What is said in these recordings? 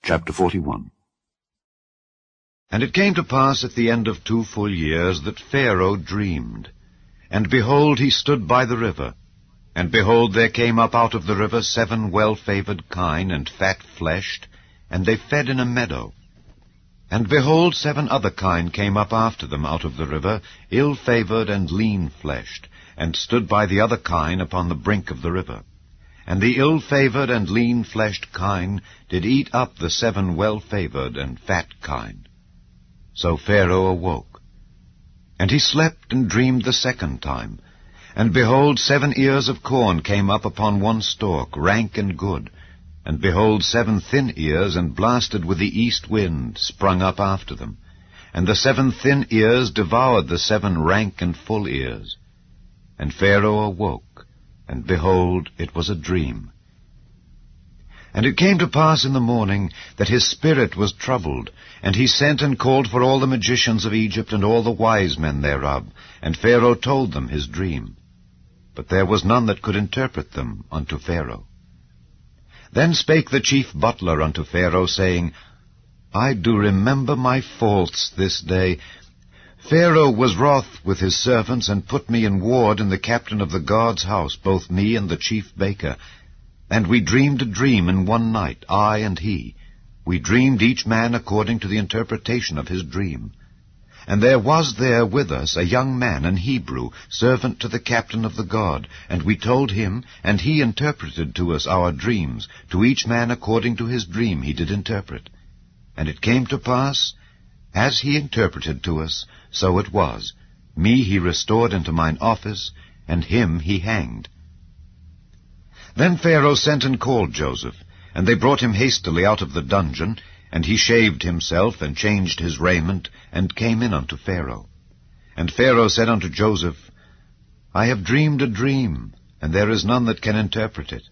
Chapter 41. And it came to pass at the end of 2 full years that Pharaoh dreamed. And behold, he stood by the river. And behold, there came up out of the river 7 well-favored kine and fat-fleshed, and they fed in a meadow. And behold, 7 other kine came up after them out of the river, ill-favored and lean-fleshed, and stood by the other kine upon the brink of the river. And the ill-favored and lean-fleshed kine did eat up the 7 well-favored and fat kine. So Pharaoh awoke. And he slept and dreamed the 2nd time. And behold, 7 ears of corn came up upon one stalk, rank and good. And behold, 7 thin ears, and blasted with the east wind, sprung up after them. And the 7 thin ears devoured the 7 rank and full ears. And Pharaoh awoke. And behold, it was a dream. And it came to pass in the morning that his spirit was troubled, and he sent and called for all the magicians of Egypt and all the wise men thereof, and Pharaoh told them his dream. But there was none that could interpret them unto Pharaoh. Then spake the chief butler unto Pharaoh, saying, I do remember my faults this day. Pharaoh was wroth with his servants, and put me in ward in the captain of the guard's house, both me and the chief baker. And we dreamed a dream in one night, I and he. We dreamed each man according to the interpretation of his dream. And there was there with us a young man, an Hebrew, servant to the captain of the guard. And we told him, and he interpreted to us our dreams. To each man according to his dream he did interpret. And it came to pass, as he interpreted to us, so it was. Me he restored into mine office, and him he hanged. Then Pharaoh sent and called Joseph, and they brought him hastily out of the dungeon, and he shaved himself, and changed his raiment, and came in unto Pharaoh. And Pharaoh said unto Joseph, I have dreamed a dream, and there is none that can interpret it.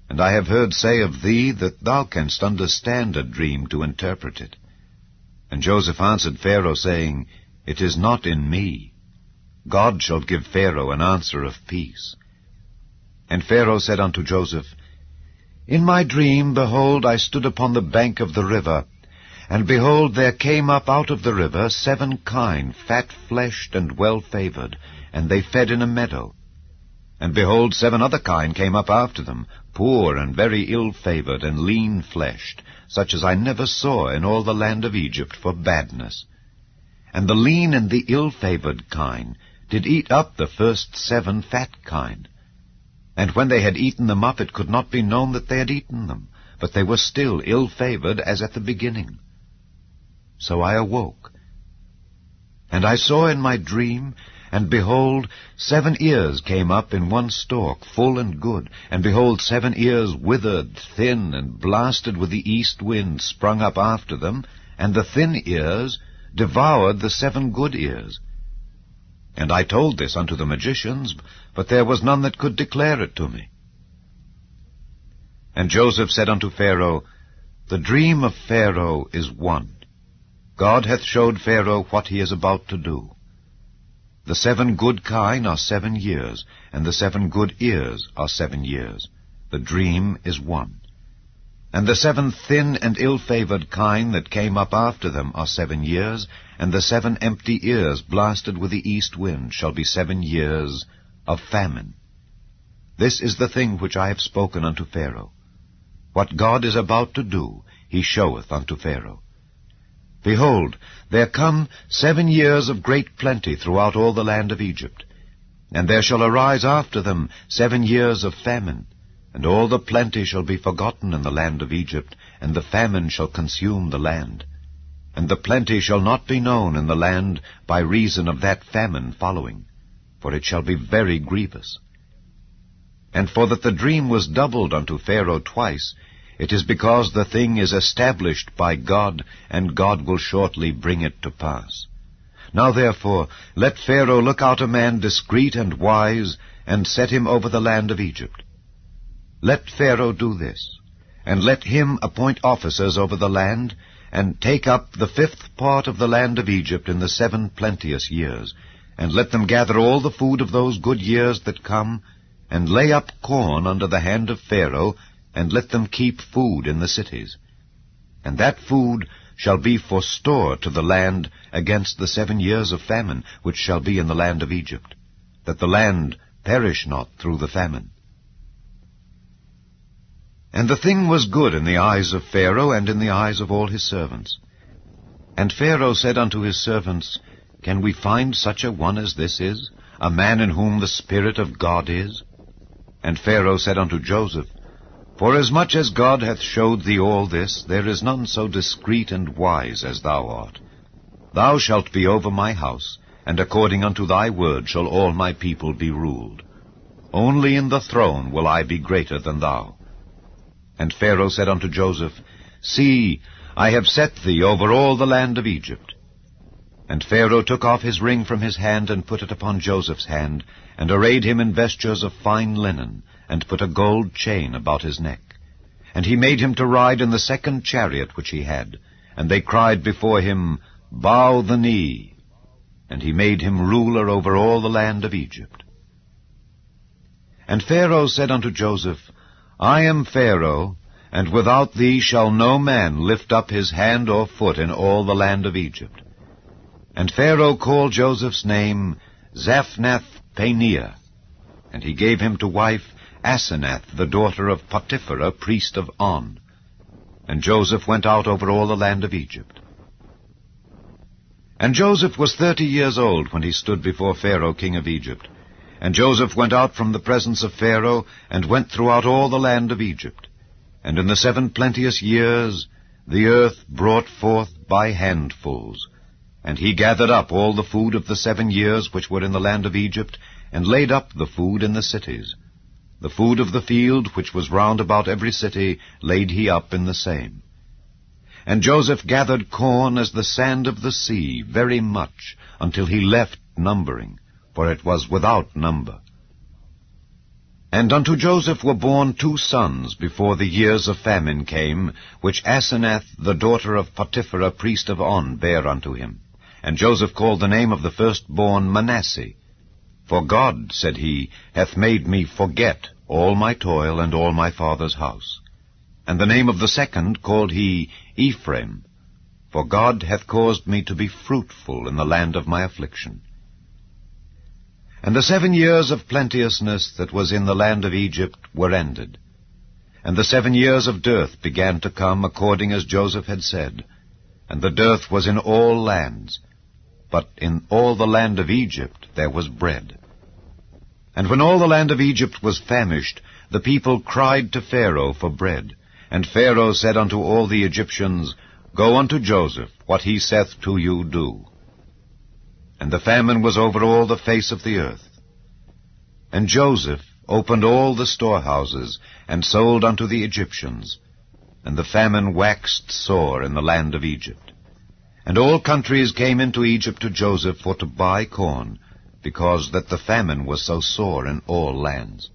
And I have heard say of thee that thou canst understand a dream to interpret it. And Joseph answered Pharaoh, saying, It is not in me. God shall give Pharaoh an answer of peace. And Pharaoh said unto Joseph, In my dream, behold, I stood upon the bank of the river, and behold, there came up out of the river 7 kine, fat-fleshed and well-favored, and they fed in a meadow. And behold, 7 other kine came up after them, poor and very ill-favored and lean-fleshed, such as I never saw in all the land of Egypt for badness. And the lean and the ill-favored kine did eat up the first 7 fat kine. And when they had eaten them up, it could not be known that they had eaten them, but they were still ill-favored as at the beginning. So I awoke. And I saw in my dream, and behold, 7 ears came up in one stalk, full and good, and behold, 7 ears withered, thin, and blasted with the east wind sprung up after them, and the thin ears devoured the 7 good ears. And I told this unto the magicians, but there was none that could declare it to me. And Joseph said unto Pharaoh, The dream of Pharaoh is one. God hath showed Pharaoh what he is about to do. The 7 good kine are 7 years, and the 7 good ears are 7 years. The dream is one. And the 7 thin and ill-favored kine that came up after them are 7 years, and the 7 empty ears blasted with the east wind shall be 7 years of famine. This is the thing which I have spoken unto Pharaoh. What God is about to do, he showeth unto Pharaoh. Behold, there come 7 years of great plenty throughout all the land of Egypt, and there shall arise after them 7 years of famine. And all the plenty shall be forgotten in the land of Egypt, and the famine shall consume the land. And the plenty shall not be known in the land by reason of that famine following, for it shall be very grievous. And for that the dream was doubled unto Pharaoh twice, it is because the thing is established by God, and God will shortly bring it to pass. Now therefore, let Pharaoh look out a man discreet and wise, and set him over the land of Egypt. Let Pharaoh do this, and let him appoint officers over the land, and take up the 5th part of the land of Egypt in the 7 plenteous years, and let them gather all the food of those good years that come, and lay up corn under the hand of Pharaoh, and let them keep food in the cities. And that food shall be for store to the land against the 7 years of famine, which shall be in the land of Egypt, that the land perish not through the famine. And the thing was good in the eyes of Pharaoh, and in the eyes of all his servants. And Pharaoh said unto his servants, Can we find such a one as this is, a man in whom the Spirit of God is? And Pharaoh said unto Joseph, Forasmuch as God hath showed thee all this, there is none so discreet and wise as thou art. Thou shalt be over my house, and according unto thy word shall all my people be ruled. Only in the throne will I be greater than thou. And Pharaoh said unto Joseph, See, I have set thee over all the land of Egypt. And Pharaoh took off his ring from his hand, and put it upon Joseph's hand, and arrayed him in vestures of fine linen, and put a gold chain about his neck. And he made him to ride in the second chariot which he had. And they cried before him, Bow the knee. And he made him ruler over all the land of Egypt. And Pharaoh said unto Joseph, I am Pharaoh, and without thee shall no man lift up his hand or foot in all the land of Egypt. And Pharaoh called Joseph's name Zaphnath-Paneah, and he gave him to wife Asenath, the daughter of Potiphera, priest of On. And Joseph went out over all the land of Egypt. And Joseph was 30 years old when he stood before Pharaoh king of Egypt. And Joseph went out from the presence of Pharaoh, and went throughout all the land of Egypt. And in the 7 plenteous years the earth brought forth by handfuls. And he gathered up all the food of the 7 years which were in the land of Egypt, and laid up the food in the cities. The food of the field, which was round about every city, laid he up in the same. And Joseph gathered corn as the sand of the sea, very much, until he left numbering, for it was without number. And unto Joseph were born 2 sons before the years of famine came, which Asenath, the daughter of Potiphera, priest of On, bare unto him. And Joseph called the name of the firstborn Manasseh. For God, said he, hath made me forget all my toil and all my father's house. And the name of the second called he Ephraim, for God hath caused me to be fruitful in the land of my affliction. And the 7 years of plenteousness that was in the land of Egypt were ended. And the 7 years of dearth began to come, according as Joseph had said. And the dearth was in all lands, but in all the land of Egypt there was bread. And when all the land of Egypt was famished, the people cried to Pharaoh for bread. And Pharaoh said unto all the Egyptians, Go unto Joseph, what he saith to you do. And the famine was over all the face of the earth. And Joseph opened all the storehouses, and sold unto the Egyptians. And the famine waxed sore in the land of Egypt. And all countries came into Egypt to Joseph for to buy corn, because that the famine was so sore in all lands.